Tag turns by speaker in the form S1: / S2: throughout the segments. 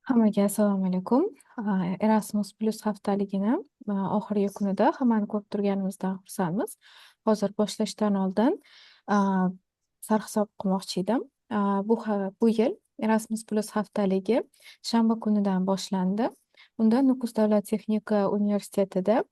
S1: Hammaga assalomu alaykum. Erasmus Plus haftaligini oxirgi kunida hammani ko'rib turganimizdan xursandmiz. Hozir boshlashdan oldin a, sarhisob qilmoqchi edim. Bu yil Erasmus Plus haftaligi shanba kunidan boshlandi. Unda Nukus davlat texnika universitetida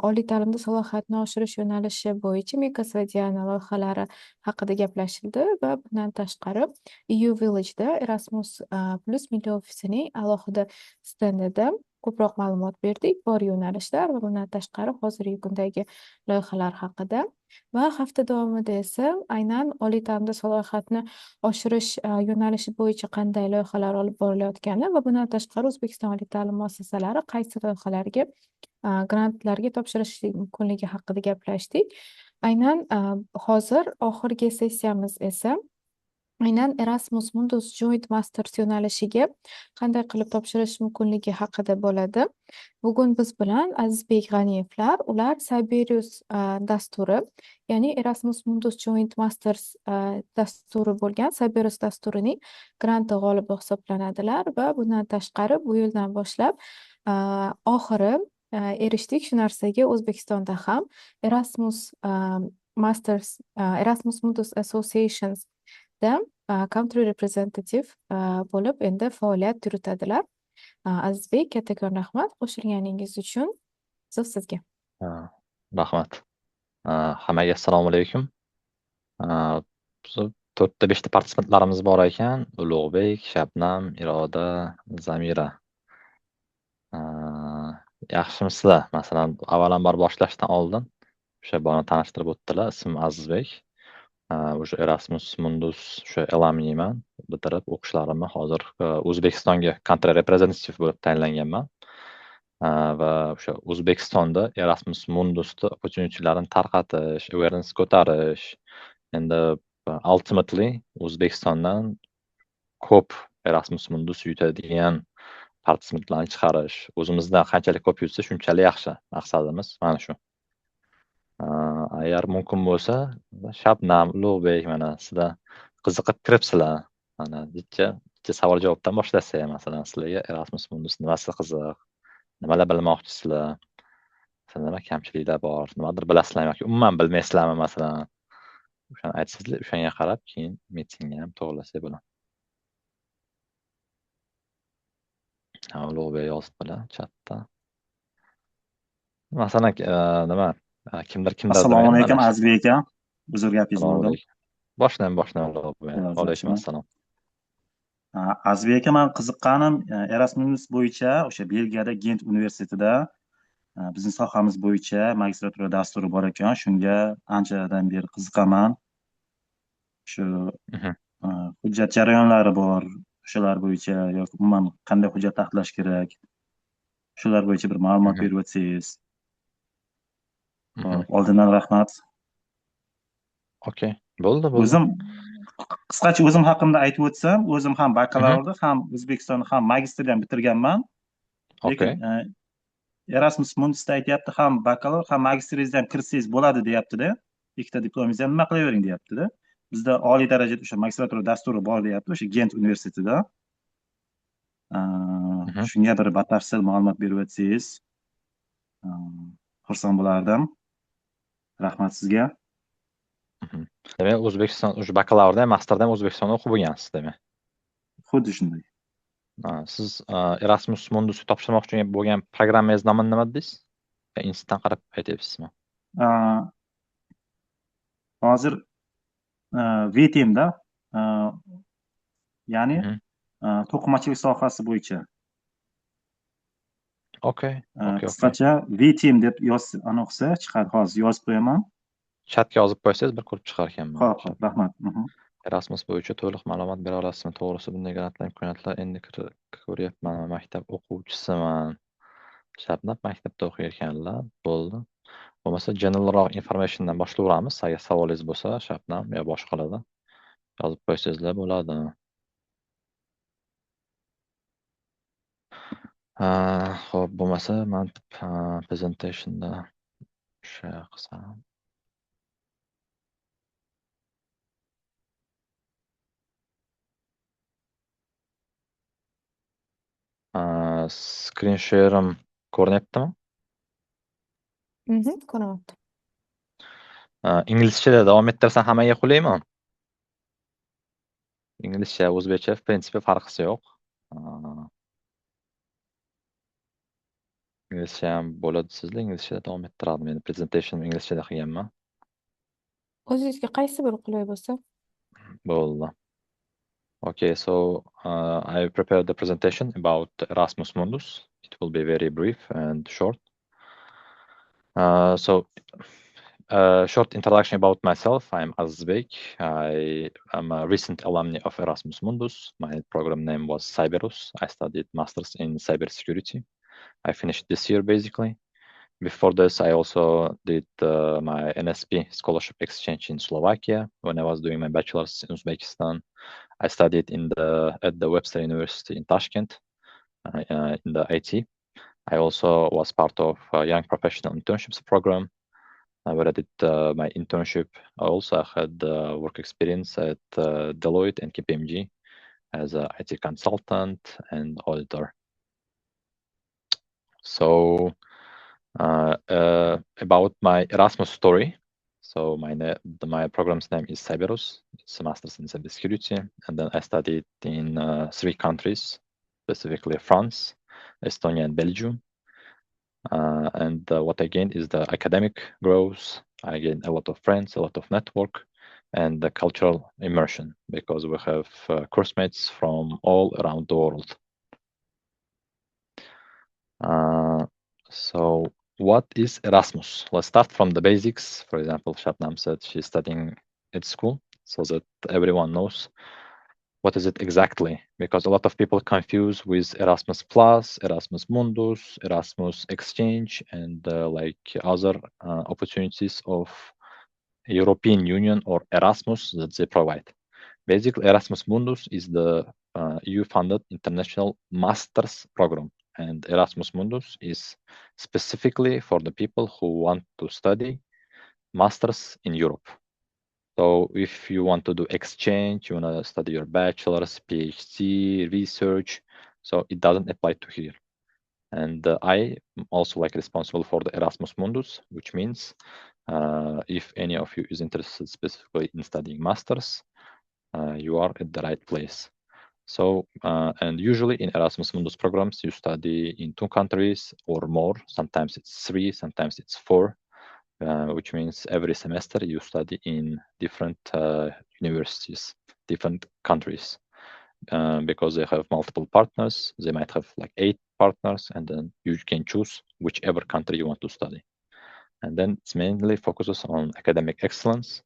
S1: oliy ta'limda salohiyatni oshirish yo'nalishi bo'yicha Mikas va Diana loyihalari haqida gaplashildi va bundan tashqari EU Village'da Erasmus Plus milliy ofisining alohida stendida ko'proq ma'lumot berdik bor yo'nalishlar va bundan tashqari hozirgi kundagi loyihalar haqida va hafta davomida esa aynan oliy ta'limda salohiyatni oshirish yo'nalishi bo'yicha qanday loyihalar olib borilayotgani va bundan tashqari O'zbekiston oliy ta'lim muassasalari qaysi loyihalarga grantlarga topshirish mumkinligi haqida gaplashdik. Aynan hozir oxirgi sessiyamiz esa aynan Erasmus Mundus Joint Masters yo'nalishiga qanday qilib topshirish mumkinligi haqida bo'ladi. Bugun biz bilan Azizbek G'aniyevlar, ular Cyberus dasturi, ya'ni Erasmus Mundus Joint Masters dasturi bo'lgan Cyberus dasturining granti g'olibi hisoblanadilar va bundan tashqari bu yildan boshlab oxiri erishdik shu narsaga. O'zbekistonda ham Erasmus Masters Erasmus Mundus Associations da country representative bo'lib endi faoliyat yuritadilar. Azizbek, kattakon rahmat qo'shilganingiz uchun. So'z sizga.
S2: Rahmat. Hammaga assalomu alaykum. Biz 4-5 participantlarimiz bor ekan. Ulug'bek, Shabnam, Iroda, Zamira. Yaxshimisizlar? Masalan, avvalambor boshlashdan oldin o'sha buni tanishtirib o'tdilar. Ismim Azizbek. O'sha Erasmus Mundus o'sha alumniman. Bitirib o'qishlarimni hozir O'zbekistonga country representative bo'lib tayinlanganman. Va o'sha O'zbekistonda Erasmus Mundusni opportunitylarini tarqatish, awareness ko'tarish, endi ultimately O'zbekistondan ko'p Erasmus Mundus yutadigan participantlarni chiqarish, o'zimizdan qanchalik ko'p yutsa shunchalik yaxshi. Maqsadimiz mana shu. Agar mumkin bo'lsa, Shabnam, Ulug'bek, mana sizlar qiziqib kiribsizlar. Mana bitta savol-javobdan boshlasak, masalan, sizlarga Erasmus Mundus nimasi qiziq? Nimalar bilmoqchisizlar? Nima kamchiliklar bor? Nimadir bilasizlarmi yoki umuman bilmaysizlarmi masalan? O'shani aytsizlar, o'shanga qarab keyin meetingga ham to'g'rilasak bo'ladi. Ulug'bek yozibdilar chatda. Masalan, nima kimdir
S3: Assalomu alaykum
S2: mana
S3: Azizbek aka. Uzr gapingizni
S2: Assalomu
S3: bo'ldim.
S2: alaykum. Boshdan Ulug'bek. Alaykum assalom.
S3: Azizbek aka, men qiziqqanim Erasmus bo'yicha o'sha Belgiyada Gent universitetida bizning sohamiz bo'yicha magistratura dasturi bor ekan. Shunga anchadan beri qiziqaman. Shu hujjat jarayonlari bor. O'shalar bo'yicha yoki umuman qanday hujjat taqdirlash kerak? Shular bo'yicha bir ma'lumot berib o'tsangiz. Oldindan rahmat.
S2: Okey. Bo'ldi.
S3: O'zim qisqacha o'zim haqimda aytib o'tsam, o'zim ham bakalavrni, ham O'zbekistonni, ham magistrni ham bitirganman. Lekin Erasmus Mundusda aytyapti, ham bakalavr, ham magistringizni ham kiritsangiz bo'ladi deyapti-da. Ikkita diplomingizni ham nima qilavering deyapti-da. Bizda oliy darajada o'sha magistratura dasturi bor deyapti, o'sha Gent universitetida. Shunga bir batafsil ma'lumot berib o'tsangiz xursand bo'lardim. Rahmat sizga.
S2: Demak, O'zbekiston o'sha bakalavrda ham, masterda ham O'zbekistonda o'qib bo'lgansiz demak.
S3: Xuddi shunday.
S2: Siz Erasmus Mundus topshirmoqchi bo'lgan programmangiz nomini nima dedingiz? Instantdan qarab aytyapsizmi?
S3: Hozir VTMda, ya'ni to'qimachilik sohasi bo'yicha.
S2: Okey.
S3: Qisqacha VTM deb o'qisa chiqadi. Hozir yozib qo'yaman.
S2: Chatga yozib qo'ysangiz bir ko'rib chiqar ekanman.
S3: Xo'p, rahmat.
S2: Erasmus bo'yicha to'liq ma'lumot bera olasizmi? To'g'risi bunday grantlar imkoniyatlar endi ko'ryapman. Maktab o'quvchisiman. Shabnam maktabda o'qiyotganlar. Bo'ldi. Bo'lmasa generalroq informationdan boshlayveramiz. Agar savolingiz bo'lsa, Shabnam yo boshqalardan yozib qo'ysangizlar bo'ladi. Xo'p, bo'lmasa men presentationda o'sha qilsam. Screen share'im ko'rinyaptimi?
S1: Ko'ryapti.
S2: Inglizchada davom ettirsam hammaga qulaymi? Inglizcha, o'zbekcha, в принципе, farqisi yo'q. Inglizcha ham bo'ladi sizlar, inglizchada davom ettiradi. Men presentation inglizchada qilganman.
S1: O'zingizga qaysi biri qulay bo'lsa?
S2: Bo'ldi. Okay, so I prepared the presentation about Erasmus Mundus. It will be very brief and short. Short introduction about myself. I'm Azizbek. I am a recent alumni of Erasmus Mundus. My program name was Cyberus. I studied masters in cybersecurity. I finished this year basically. Before this, I also did my NSP scholarship exchange in Slovakia when I was doing my bachelor's in Uzbekistan. I studied at the Webster University in Tashkent in the IT. I also was part of a young professional internships program where I did my internship. I also had work experience at Deloitte and KPMG as an IT consultant and auditor. So about my Erasmus story. So my program's name is Cyberus. It's a master's in cybersecurity, and then I studied in 3 countries, specifically France, Estonia, and Belgium. And what I gained is the academic growth. I gained a lot of friends, a lot of network, and the cultural immersion because we have course mates from all around the world. So what is Erasmus? Let's start from the basics. For example, Shabnam said she's studying at school, so that everyone knows what is it exactly, because a lot of people confuse with Erasmus Plus, Erasmus Mundus, Erasmus Exchange, and like other opportunities of European Union or Erasmus that they provide. Basically, Erasmus Mundus is the EU-funded international master's program, and Erasmus Mundus is specifically for the people who want to study masters in Europe. So if you want to do exchange, you want to study your bachelor's, PhD, research, so it doesn't apply to here. And I am also responsible for the Erasmus Mundus, which means if any of you is interested specifically in studying masters, you are at the right place. So, and usually in Erasmus Mundus programs, you study in 2 countries or more. Sometimes it's 3, sometimes it's 4. Which means every semester you study in different universities, different countries, because they have multiple partners. They might have 8 partners, and then you can choose whichever country you want to study. And then it's mainly focuses on academic excellence,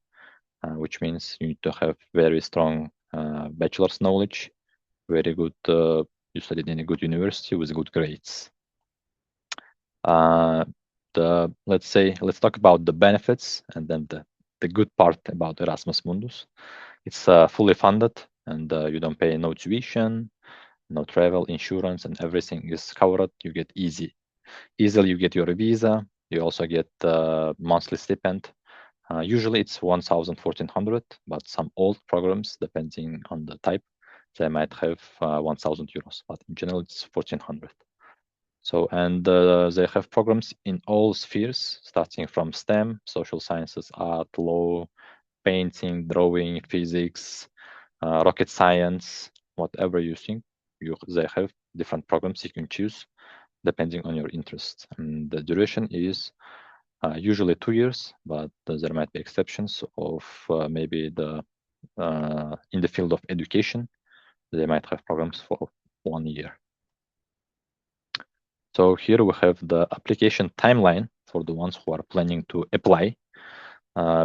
S2: which means you need to have very strong bachelor's knowledge, very good, you studied in a good university with good grades. Let's talk about the benefits and then the good part about Erasmus Mundus. It's fully funded, and you don't pay no tuition, no travel, insurance, and everything is covered. You get easily you get your visa. You also get monthly stipend. Usually it's 1,400, but some old programs, depending on the type, they might have 1,000 euros, but in general it's 1,400. So, and they have programs in all spheres, starting from STEM, social sciences, art, law, painting, drawing, physics, rocket science, whatever you think. They have different programs you can choose depending on your interest. And the duration is usually 2 years, but there might be exceptions of maybe in the field of education, they might have programs for 1 year. So here we have the application timeline for the ones who are planning to apply.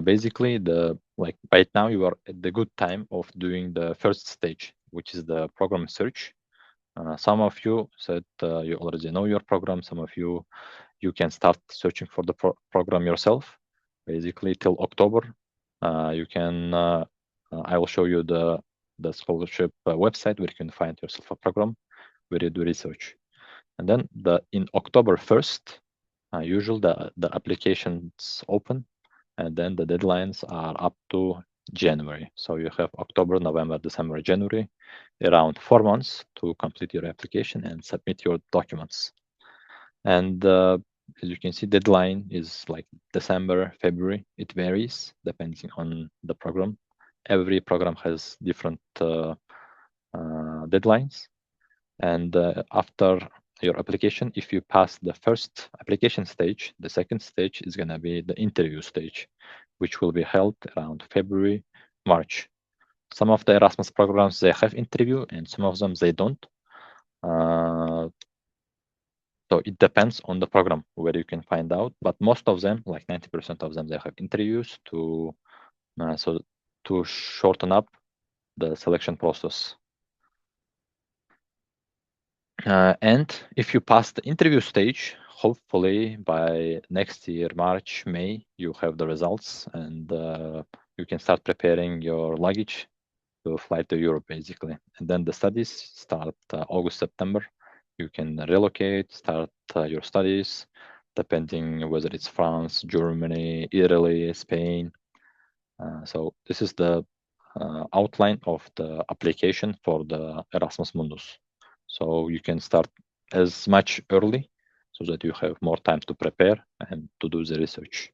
S2: Basically, right now you are at the good time of doing the first stage, which is the program search. Some of you said you already know your program. Some of you can start searching for the program yourself. Basically, till October, you can. I will show you the scholarship website where you can find yourself a program where you do research. And then in October 1st, usually the applications open, and then the deadlines are up to January. So you have October, November, December, January, around 4 months to complete your application and submit your documents. And as you can see, deadline is like December, February. It varies depending on the program. Every program has different deadlines. And after your application, if you pass the first application stage, the second stage is going to be the interview stage, which will be held around February, March. Some of the Erasmus programs, they have interview, and some of them, they don't. So it depends on the program where you can find out, but most of them, like 90% of them, they have interviews to shorten up the selection process. And if you pass the interview stage, hopefully by next year, March, May, you have the results, and you can start preparing your luggage to fly to Europe, basically. And then the studies start August, September. You can relocate, start your studies, depending whether it's France, Germany, Italy, Spain. So this is the outline of the application for the Erasmus Mundus. So you can start as much early so that you have more time to prepare and to do the research.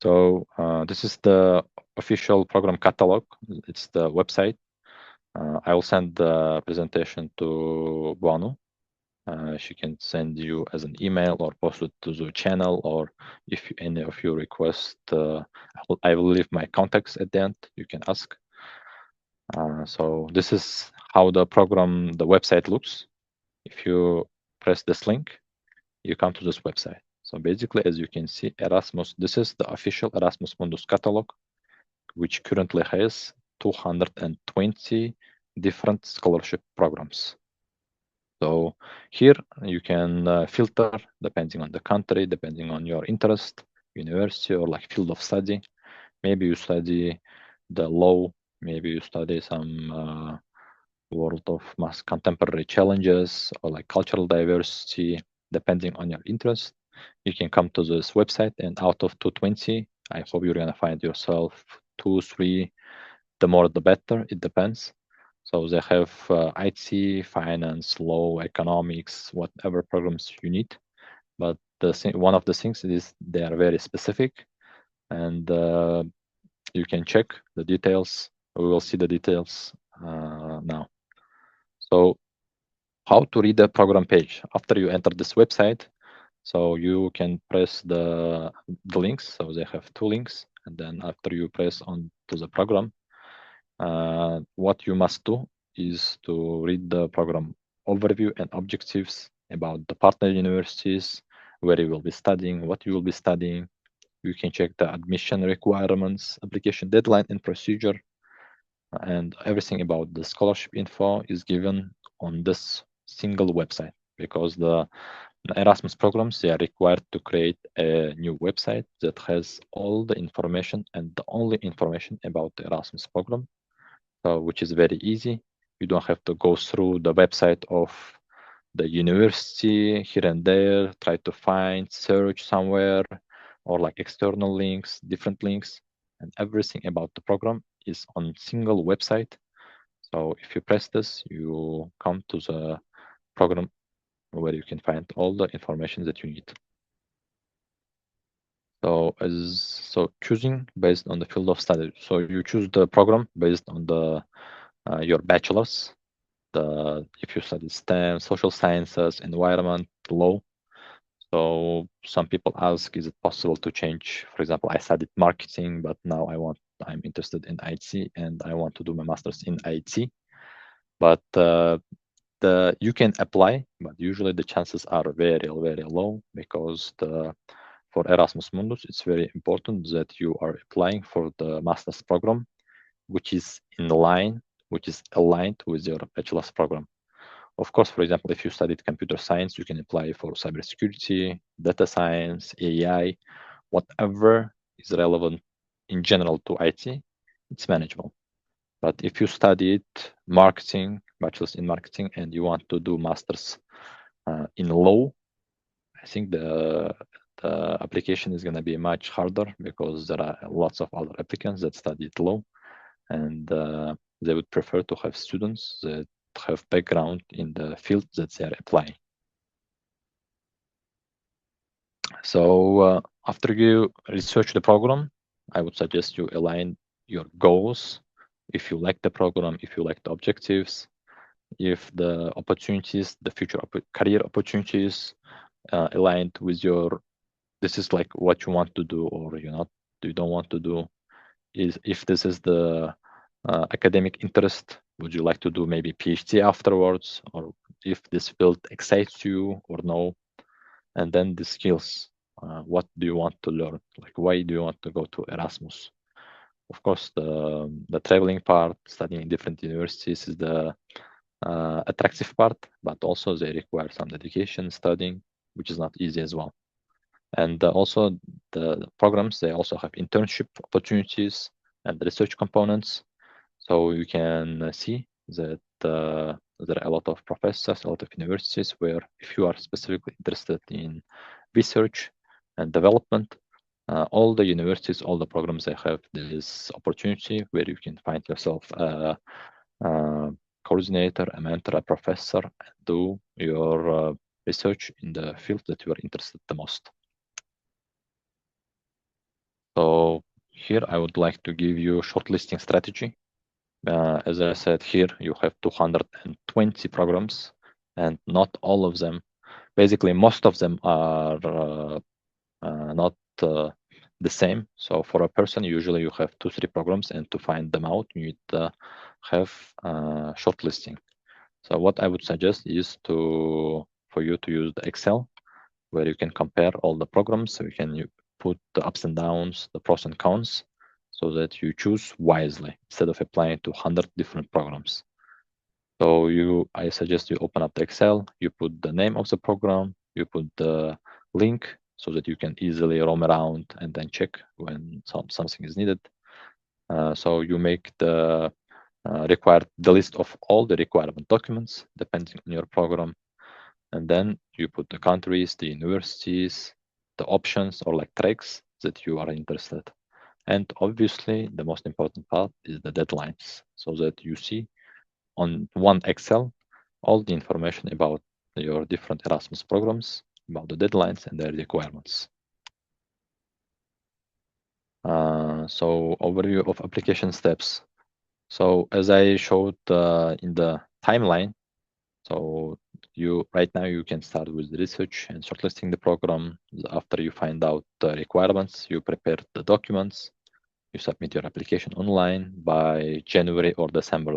S2: So this is the official program catalog. It's the website. I will send the presentation to Buanu. She can send you as an email or post it to the channel, or if any of you request, I will leave my contacts at the end. You can ask. So this is how the program, the website looks. If you press this link, you come to this website. So basically, as you can see, Erasmus, this is the official Erasmus Mundus catalog, which currently has 220 different scholarship programs. So here you can filter depending on the country, depending on your interest, university, or like field of study. Maybe you study the law, maybe you study some world of mass contemporary challenges or like cultural diversity, depending on your interest. You can come to this website, and out of 220, I hope you're gonna find yourself 2, 3. The more the better, it depends. So they have IT, finance, law, economics, whatever programs you need. But one of the things is they are very specific, and you can check the details. We will see the details now. So how to read the program page after you enter this website? So you can press the links. So they have 2 links, and then after you press on to the program, what you must do is to read the program overview and objectives about the partner universities, where you will be studying, what you will be studying. You can check the admission requirements, application deadline and procedure, and everything about the scholarship info is given on this single website, because the Erasmus programs, they are required to create a new website that has all the information and the only information about the Erasmus program. Which is very easy. You don't have to go through the website of the university here and there, try to find, search somewhere, or like external links, different links, and everything about the program is on single website. So if you press this, you come to the program where you can find all the information that you need. So choosing based on the field of study. So you choose the program based on the your bachelor's. If you study STEM, social sciences, environment, law. So some people ask, is it possible to change? For example, I studied marketing, but now I'm interested in IT and I want to do my master's in IT. But you can apply, but usually the chances are very, very low, because for Erasmus Mundus, it's very important that you are applying for the master's program, which is aligned with your bachelor's program. Of course, for example, if you studied computer science, you can apply for cybersecurity, data science, AI, whatever is relevant in general to IT, it's manageable. But if you studied marketing, bachelor's in marketing, and you want to do master's in law, I think the the application is going to be much harder because there are lots of other applicants that studied law, and they would prefer to have students that have background in the field that they are applying. So after you research the program, I would suggest you align your goals. If you like the program, if you like the objectives, if the opportunities, the future career opportunities aligned with your, this is like what you want to do or you don't want to do, is if this is the academic interest, would you like to do maybe PhD afterwards, or if this field excites you or no, and then the skills. What do you want to learn? Like, why do you want to go to Erasmus? Of course, the traveling part, studying in different universities is the attractive part, but also they require some dedication, studying, which is not easy as well. And also the programs, they also have internship opportunities and research components. So you can see that there are a lot of professors, a lot of universities where if you are specifically interested in research and development, all the universities, all the programs, they have this opportunity where you can find yourself a coordinator, a mentor, a professor, and do your research in the field that you are interested the most. So here I would like to give you a shortlisting strategy. As I said, here you have 220 programs, and not all of them, basically most of them are not the same. So for a person, usually you have 2-3 programs, and to find them out, you need to have shortlisting. So what I would suggest is for you to use the Excel, where you can compare all the programs. So you can put the ups and downs, the pros and cons, so that you choose wisely instead of applying to 100 different programs. So I suggest you open up the Excel, you put the name of the program, you put the link so that you can easily roam around and then check when something is needed. So you make the list of all the requirement documents depending on your program. And then you put the countries, the universities, the options or like tracks that you are interested. And obviously, the most important part is the deadlines, so that you see on one Excel all the information about your different Erasmus programs, about the deadlines and their requirements. So overview of application steps. So as I showed in the timeline, so right now you can start with the research and shortlisting the program. After you find out the requirements, you prepare the documents, you submit your application online by January or December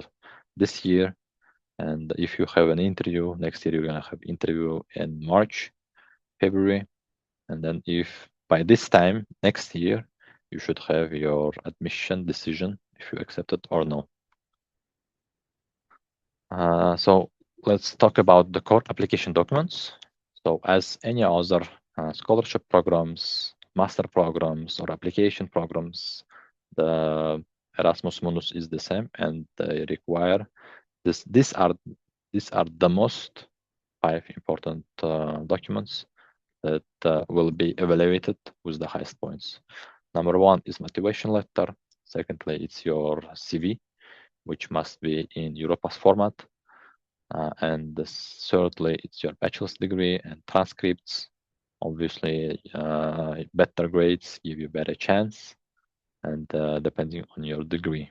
S2: this year. And if you have an interview next year, you're gonna have interview in March, February. And then if by this time next year, you should have your admission decision if you accept it or no. So let's talk about the core application documents. So as any other scholarship programs, master programs, or application programs, the Erasmus Mundus is the same, and they require this. These are the most 5 important documents that will be evaluated with the highest points. Number 1 is motivation letter. Secondly, it's your CV, which must be in Europass format. And thirdly, it's your bachelor's degree and transcripts. Obviously, better grades give you better chance, and depending on your degree.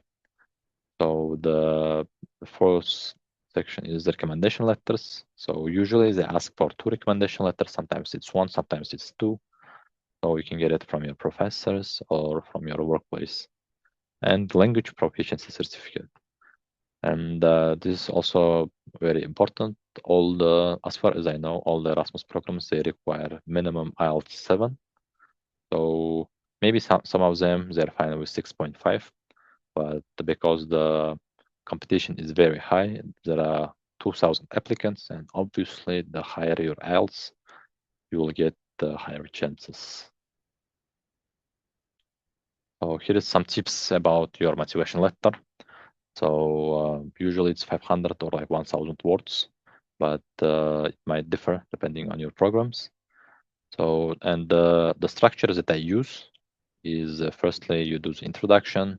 S2: So the fourth section is the recommendation letters. So usually they ask for 2 recommendation letters. Sometimes it's 1, sometimes it's 2. So you can get it from your professors or from your workplace. And language proficiency certificate. And this is also very important. As far as I know, all the Erasmus programs, they require minimum IELTS 7. So maybe some of them, they're fine with 6.5, but because the competition is very high, there are 2,000 applicants, and obviously the higher your IELTS, you will get the higher chances. So here is some tips about your motivation letter. So usually it's 500 or like 1,000 words, but it might differ depending on your programs. So, and the structure that I use is firstly you do the introduction,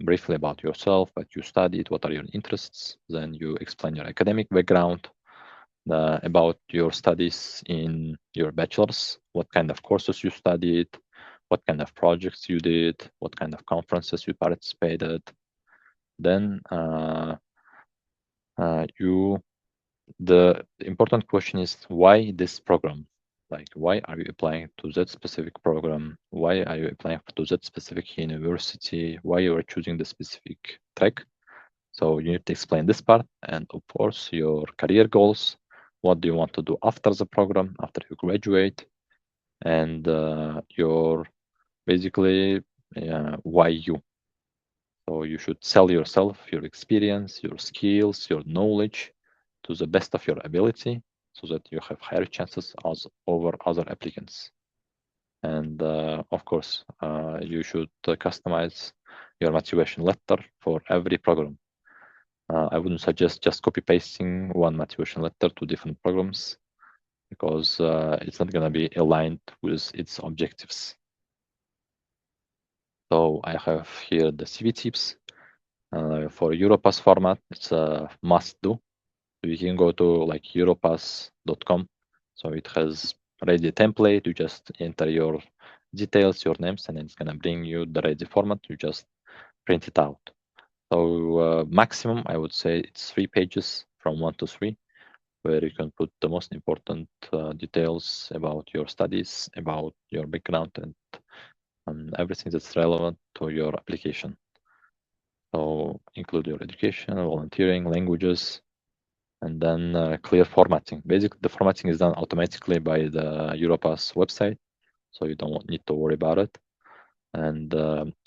S2: briefly about yourself, what you studied, what are your interests. Then you explain your academic background, about your studies in your bachelor's, what kind of courses you studied, what kind of projects you did, what kind of conferences you participated. Then the important question is why this program? Like, why are you applying to that specific program? Why are you applying to that specific university? Why you are choosing the specific track? So you need to explain this part, and of course your career goals. What do you want to do after the program, after you graduate, and your basically why you. So you should sell yourself, your experience, your skills, your knowledge to the best of your ability so that you have higher chances as over other applicants. And of course, you should customize your motivation letter for every program. I wouldn't suggest just copy pasting one motivation letter to different programs because it's not going to be aligned with its objectives. So I have here the CV tips. For Europass format, it's a must do. You can go to like europass.com. So it has ready template. You just enter your details, your names, and it's gonna bring you the ready format. You just print it out. So maximum, I would say it's 3 pages from 1 to 3, where you can put the most important details about your studies, about your background, and everything that's relevant to your application. So include your education, volunteering, languages, and then clear formatting. Basically, the formatting is done automatically by the Europass website, so you don't need to worry about it. And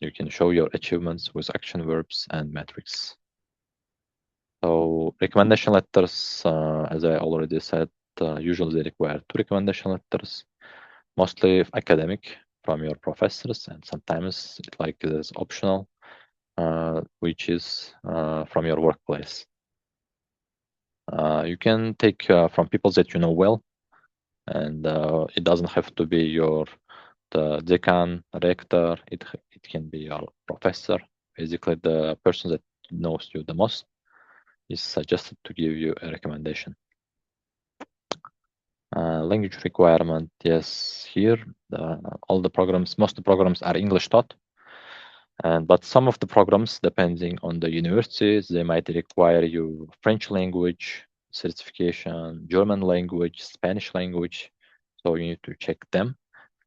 S2: you can show your achievements with action verbs and metrics. So recommendation letters, as I already said, usually they require 2 recommendation letters, mostly academic from your professors, and sometimes like there's optional, which is from your workplace. You can take from people that you know well, and it doesn't have to be the decan, rector. It can be your professor. Basically, the person that knows you the most is suggested to give you a recommendation. Language requirement, yes, here all the programs, most of the programs are English taught, but some of the programs, depending on the universities, they might require you French language certification, German language, Spanish language, so you need to check them.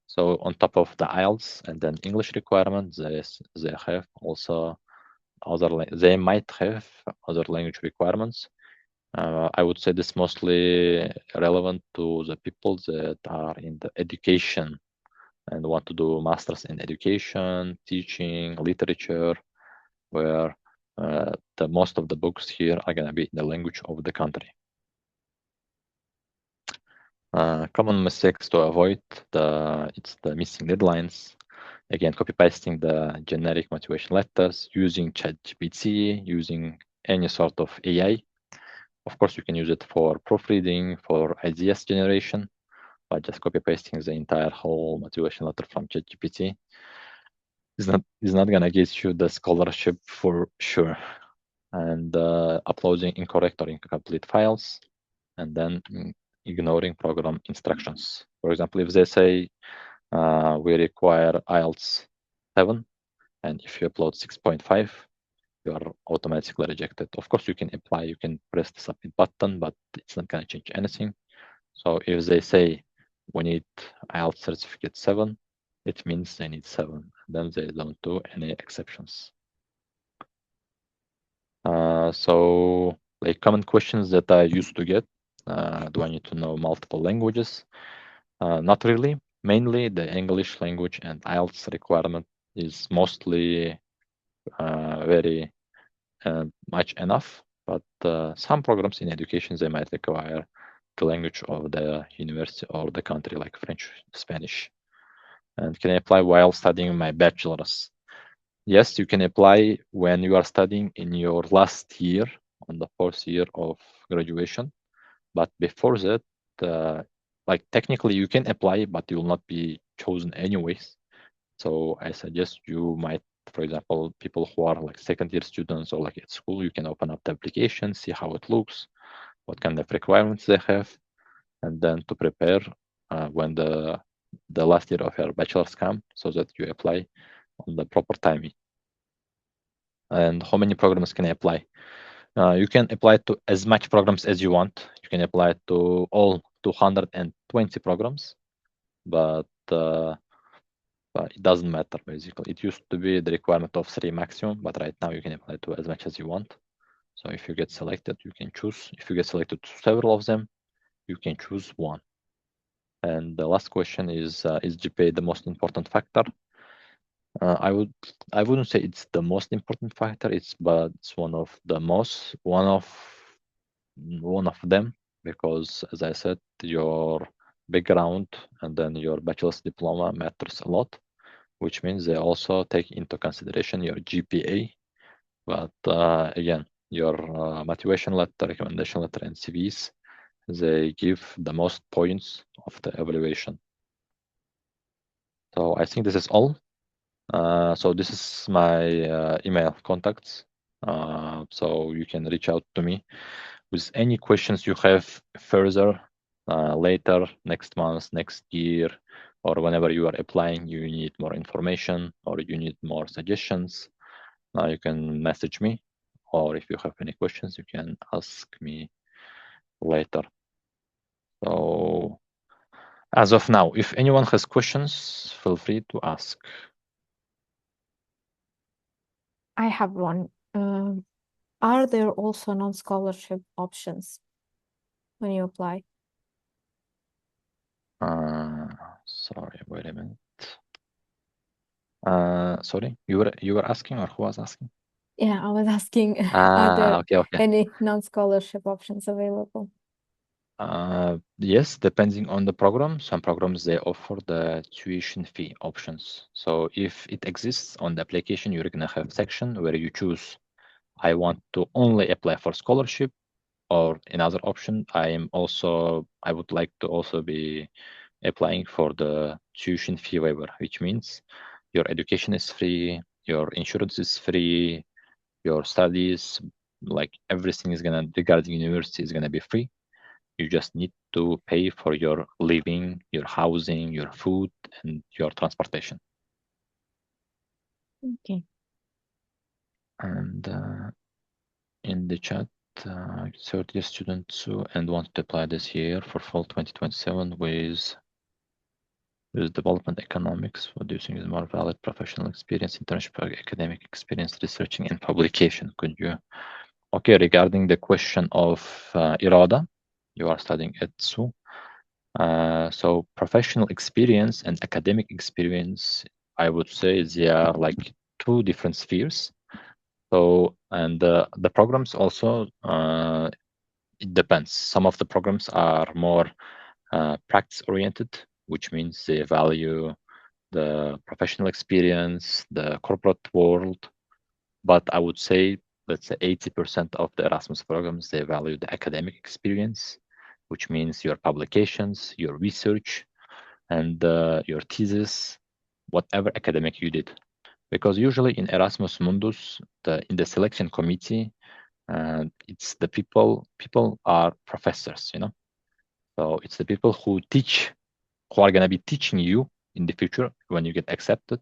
S2: So on top of the IELTS and then English requirements, they have also they might have other language requirements. I would say this mostly relevant to the people that are in the education and want to do masters in education, teaching, literature, where the most of the books here are going to be in the language of the country. Common mistakes to avoid, it's the missing deadlines. Again, copy pasting the generic motivation letters, using ChatGPT, using any sort of AI. Of course, you can use it for proofreading, for ideas generation, but just copy pasting the entire whole motivation letter from ChatGPT is not gonna get you the scholarship for sure. And uploading incorrect or incomplete files, and then ignoring program instructions. For example, if they say we require IELTS 7, and if you upload 6.5, you are automatically rejected. Of course, you can apply, you can press the submit button, but it's not going to change anything. So if they say we need IELTS certificate 7, it means they need 7. Then they don't do any exceptions. So like common questions that I used to get, do I need to know multiple languages? Not really. Mainly the English language and IELTS requirement is mostly very much enough, but some programs in education, they might require the language of the university or the country, like French, Spanish. And can I apply while studying my bachelor's? Yes, you can apply when you are studying in your last year, on the 4th year of graduation. But before that, like technically you can apply, but you will not be chosen anyways. So I suggest you might, for example, people who are like second year students or like at school, you can open up the application, see how it looks, what kind of requirements they have, and then to prepare when the last year of your bachelor's come, so that you apply on the proper timing. And how many programs can I apply? You can apply to as much programs as you want. You can apply to all 220 programs, but it doesn't matter basically. It used to be the requirement of 3 maximum, but right now you can apply to as much as you want. So if you get selected, you can choose. If you get selected to several of them, you can choose one. And the last question is GPA the most important factor? I wouldn't say it's the most important factor. But it's one of them, because as I said, your background and then your bachelor's diploma matters a lot, which means they also take into consideration your GPA. But again, your motivation letter, recommendation letter, and CVs, they give the most points of the evaluation. So I think this is all. So this is my email contacts. So you can reach out to me with any questions you have further later, next month, next year, or whenever you are applying, you need more information or you need more suggestions. You can message me, or if you have any questions, you can ask me later. So as of now, if anyone has questions, feel free to ask.
S1: I have one. Are there also non-scholarship options when you apply?
S2: Sorry, wait a minute. Sorry, you were asking, or who was asking?
S1: Yeah, I was asking, are there
S2: Okay.
S1: any non-scholarship options available?
S2: Yes, depending on the program. Some programs, they offer the tuition fee options. So if it exists on the application, you're gonna have a section where you choose, I want to only apply for scholarship, or another option, I would like to also be applying for the tuition fee waiver, which means your education is free, your insurance is free, your studies, like everything is regarding university is gonna be free. You just need to pay for your living, your housing, your food, and your transportation.
S1: Okay.
S2: And in the chat, 30 students and want to apply this year for fall 2027 with development economics. What do you think is more valid? Professional experience, internship, or academic experience, researching, and publication? Could you? Okay, regarding the question of Irada, you are studying at SU. So professional experience and academic experience, I would say they are like two different spheres. So, and the programs also, it depends. Some of the programs are more practice oriented, which means they value the professional experience, the corporate world. But I would say, let's say 80% of the Erasmus programs, they value the academic experience, which means your publications, your research, and your thesis, whatever academic you did. Because usually in Erasmus Mundus, in the selection committee, it's the people are professors, So it's the people who are going to be teaching you in the future when you get accepted.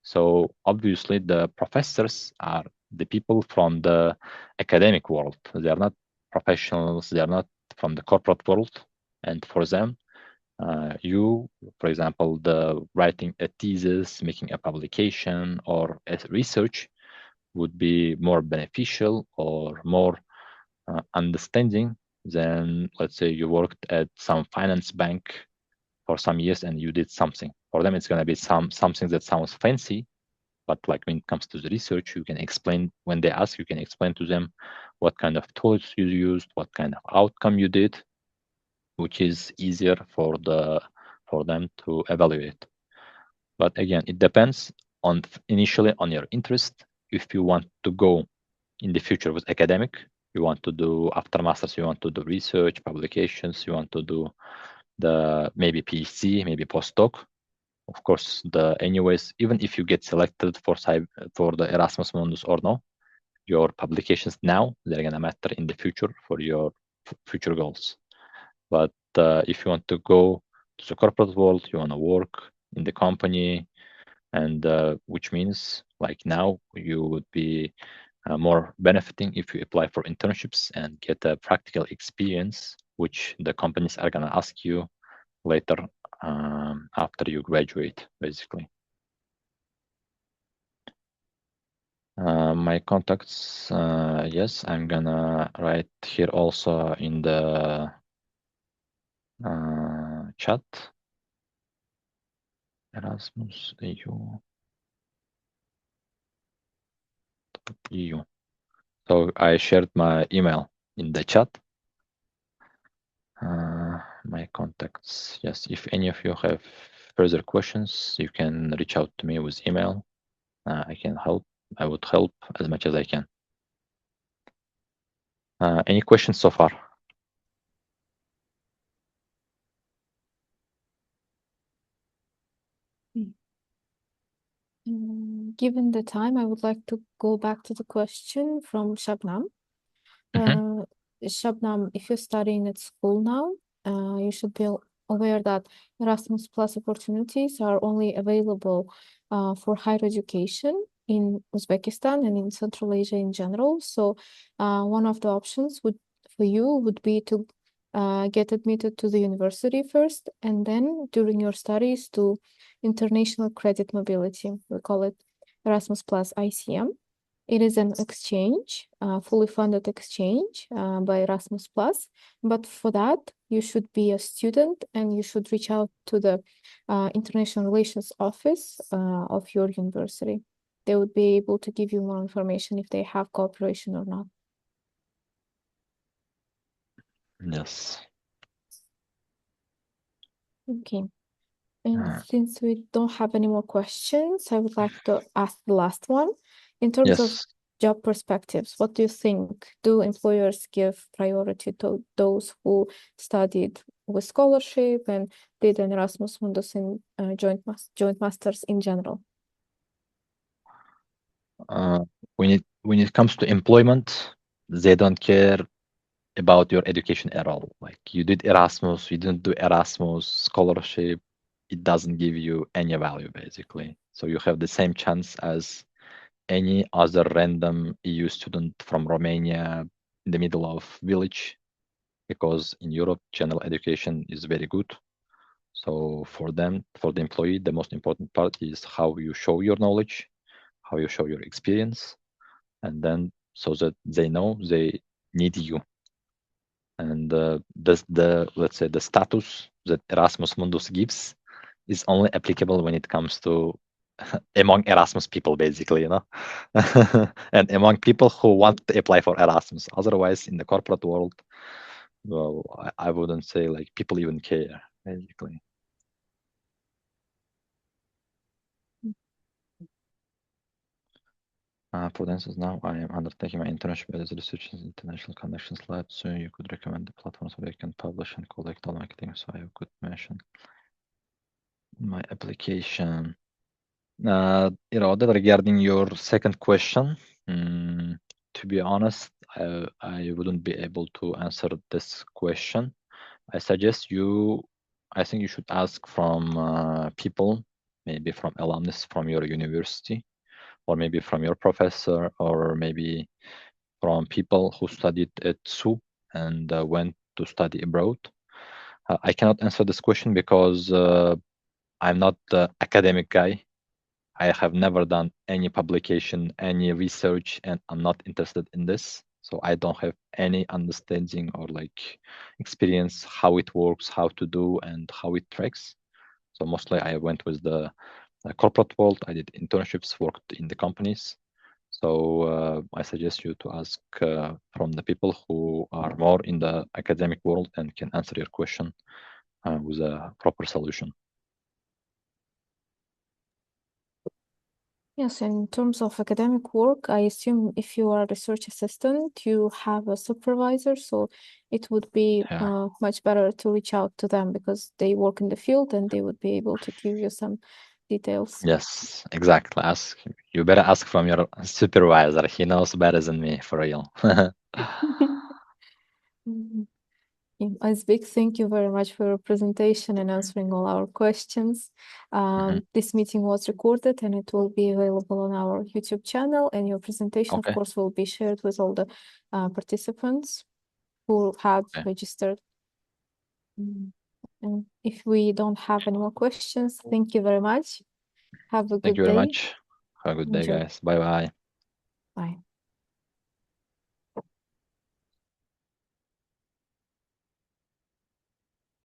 S2: So obviously the professors are the people from the academic world. They are not professionals. They are not from the corporate world. And for them, you, for example, writing a thesis, making a publication, or a research would be more beneficial or more understanding than, let's say, you worked at some finance bank for some years and you did something. For them, it's going to be something that sounds fancy, but like when it comes to the research, you can explain, when they ask, you can explain to them what kind of tools you used, what kind of outcome you did, which is easier for them to evaluate. But again, it depends initially on your interest. If you want to go in the future with academic, you want to do after masters, you want to do research, publications, you want to do the maybe PhD, maybe postdoc. Of course, anyways, even if you get selected for the Erasmus Mundus or no, your publications now, they're gonna matter in the future for your future goals. But if you want to go to the corporate world, you want to work in the company, and which means like now you would be more benefiting if you apply for internships and get a practical experience, which the companies are gonna ask you later after you graduate, basically. My contacts, yes, I'm gonna write here also in the chat. Erasmus EU. So I shared my email in the chat. My contacts, yes, if any of you have further questions, you can reach out to me with email. I can help. I would help as much as I can. Any questions so far?
S1: Given the time, I would like to go back to the question from Shabnam. Shabnam, if you're studying at school now, you should be aware that Erasmus Plus opportunities are only available for higher education in Uzbekistan and in Central Asia in general. So one of the options for you would be to get admitted to the university first, and then during your studies to international credit mobility. We call it Erasmus Plus ICM. It is an exchange, fully funded exchange by Erasmus Plus. But for that, you should be a student and you should reach out to the International Relations Office of your university. They would be able to give you more information if they have cooperation or not.
S2: Yes.
S1: Okay. And since we don't have any more questions, I would like to ask the last one. In terms of job perspectives, what do you think? Do employers give priority to those who studied with scholarship and did an Erasmus Mundus in joint masters in general?
S2: When it comes to employment, they don't care about your education at all. Like you did Erasmus, you didn't do Erasmus, scholarship, it doesn't give you any value basically. So you have the same chance as any other random EU student from Romania in the middle of village, because in Europe, general education is very good. So for them, for the employee, the most important part is how you show your knowledge, how you show your experience, and then so that they know they need you. And let's say the status that Erasmus Mundus gives is only applicable when it comes to among Erasmus people, basically, and among people who want to apply for Erasmus. Otherwise, in the corporate world, well, I wouldn't say like people even care, basically. For instance, now I am undertaking my internship as a research in international connections lab. So you could recommend the platforms where I can publish and collect all marketing. So I could mention my application. Regarding your second question, to be honest, I wouldn't be able to answer this question. I think you should ask from people, maybe from alumnus from your university, or maybe from your professor, or maybe from people who studied at SU and went to study abroad. I cannot answer this question because I'm not the academic guy. I have never done any publication, any research, and I'm not interested in this. So I don't have any understanding or like experience how it works, how to do, and how it tracks. So mostly I went with the corporate world. I did internships, worked in the companies. So I suggest you to ask from the people who are more in the academic world and can answer your question with a proper solution.
S1: Yes, in terms of academic work, I assume if you are a research assistant, you have a supervisor, so it would be
S2: Yeah.
S1: much better to reach out to them because they work in the field and they would be able to give you some details.
S2: Yes, exactly. You better ask from your supervisor. He knows better than me, for real.
S1: Mhm. Yeah, Azizbek, thank you very much for your presentation and answering all our questions.
S2: Mhm.
S1: This meeting was recorded and it will be available on our YouTube channel, and your presentation, of
S2: Okay.
S1: course, will be shared with all the participants who had
S2: Okay.
S1: registered. And if we don't have any more questions, thank you very much. Have a
S2: Thank
S1: good
S2: you very
S1: day.
S2: much. Have a good day,
S1: Enjoy.
S2: guys. Bye bye.
S1: Bye.